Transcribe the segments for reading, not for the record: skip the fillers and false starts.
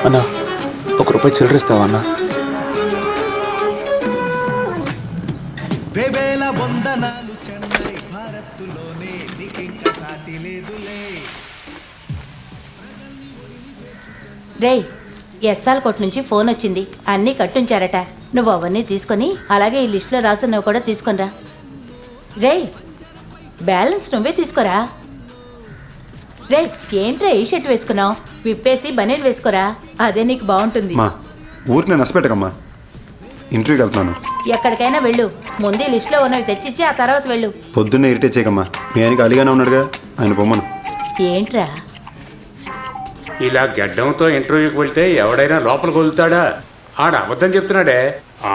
అన్నా ₹1 చిల్లరిస్తావా అన్నా? వేవేల వందనాలు చెన్నై భారత్తులోనే నీకింక సాటి లేదులే. రేయ్, ఎస్ఆల్ కొట్టు నుంచి ఫోన్ వచ్చింది. అన్నీ కట్టుంచారట. నువ్వు అవన్నీ తీసుకొని అలాగే ఈ లిస్టులో రాసున్నవి కూడా తీసుకొనిరా. రేయ్, బ్యాలెన్స్ నువ్వే తీసుకోరా. రేయ్, ఏంట్రా ఈ షర్ట్ వేసుకున్నావు? విప్పేసి బనీన్ వేసుకోరా, అదే నీకు బాగుంటుంది. మా ఊరికి నేను నష్టపెట్టకమ్మా, ఇంటర్వ్యూకి వెళ్తున్నాను. ఎక్కడికైనా వెళ్ళు, ముందు ఈ లిస్టులో ఉన్నవి తెచ్చిచ్చి ఆ తర్వాత వెళ్ళు. పొద్దున్నే ఇరిటేట్ చేయకమ్మా, మీ ఆయనకి అలిగానే ఉన్నాడుగా, ఆయన పొమ్మను. ఏంట్రా ఇలా గడ్డంతో ఇంటర్వ్యూకి వెళ్తే ఎవడైనా లోపలికి వదులుతాడా? ఆడ అబద్ధం చెప్తున్నాడే,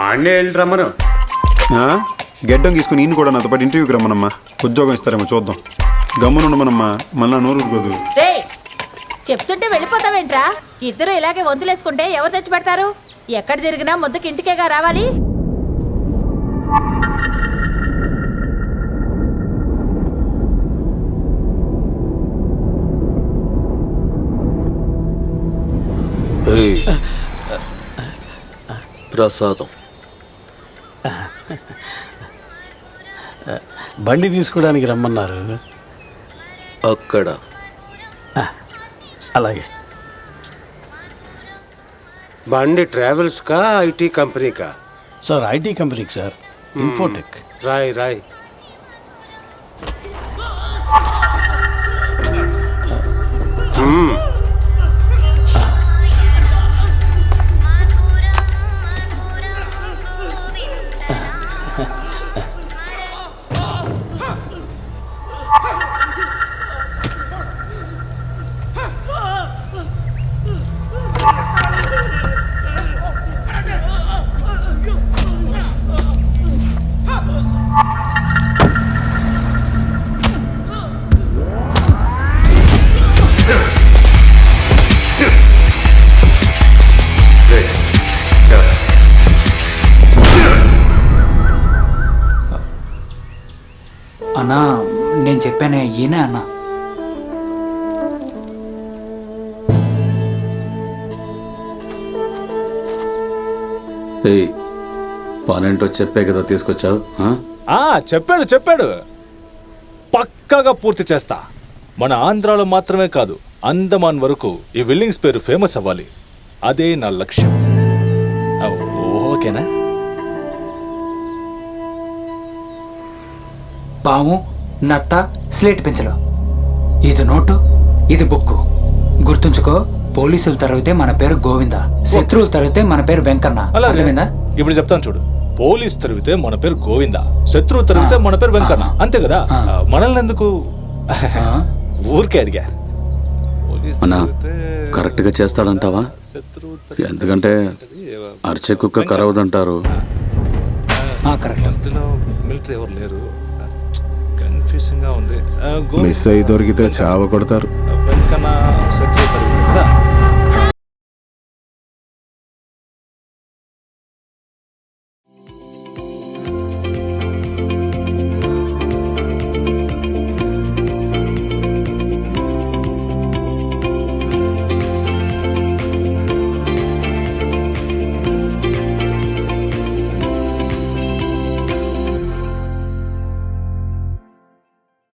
ఆడనే వెళ్ళి రమ్మను. గడ్డం తీసుకుని ఈయన కూడా నాతో పాటు ఇంటర్వ్యూకి రమ్మనమ్మా, ఉద్యోగం ఇస్తారేమో చూద్దాం. గమ్మున ఉండమనమ్మా, మళ్ళా నోరు ఊరుకోదు. రేయ్, చెప్తుంటే వెళ్ళిపోతావేంట్రా? ఇద్దరు ఇలాగే వంతులేసుకుంటే ఎవరు తెచ్చి పెడతారు? ఎక్కడ తిరిగినా ముద్దకి ఇంటికేగా రావాలి. ప్రసాదం. బండి తీసుకోవడానికి రమ్మన్నారు. అక్కడ అలాగే. బండి ట్రావెల్స్ కా ఐటీ కంపెనీ కా? సార్ ఐటీ కంపెనీకి సార్, ఇన్ఫోటెక్. రాయ్ రాయ్. అన్నా, నేను చెప్పానే ఈయనే అన్నా. పనేంటో చెప్పే కదా తీసుకొచ్చావు? చెప్పాడు పక్కాగా పూర్తి చేస్తా. మన ఆంధ్రాలో మాత్రమే కాదు, అండమాన్ వరకు ఈ బిల్డింగ్స్ పేరు ఫేమస్ అవ్వాలి. అదే నా లక్ష్యం. ఓకేనా? పాము, నత్త, స్లేట్ పెన్సిల్, ఇది నోటు, ఇది బుక్కు. గుర్తుంచుకో, పోలీసులు తరిగితే మన పేరు గోవింద, శత్రువులు తరిగితే మన పేరు వెంకన్న. అర్థమైందా? ఇప్పుడు చెప్తాను చూడు. పోలీస్ తరిగితే మన పేరు గోవింద, శత్రువు తరిగితే మన పేరు వెంకన్న. అంతే కదా? మనల్ని ఎందుకు ఊరికే అడిగా. అన్నా, కరెక్ట్ గా చేస్తాడంటావా? ఎందుకంటే అరిచే కుక్క కరవదంటారు. మిలిటరీ ఎవరు లేరు, కన్ఫ్యూజింగ్ గా ఉంది. మిస్ అయి దొరికితే చావ కొడతారు. వెంకన్న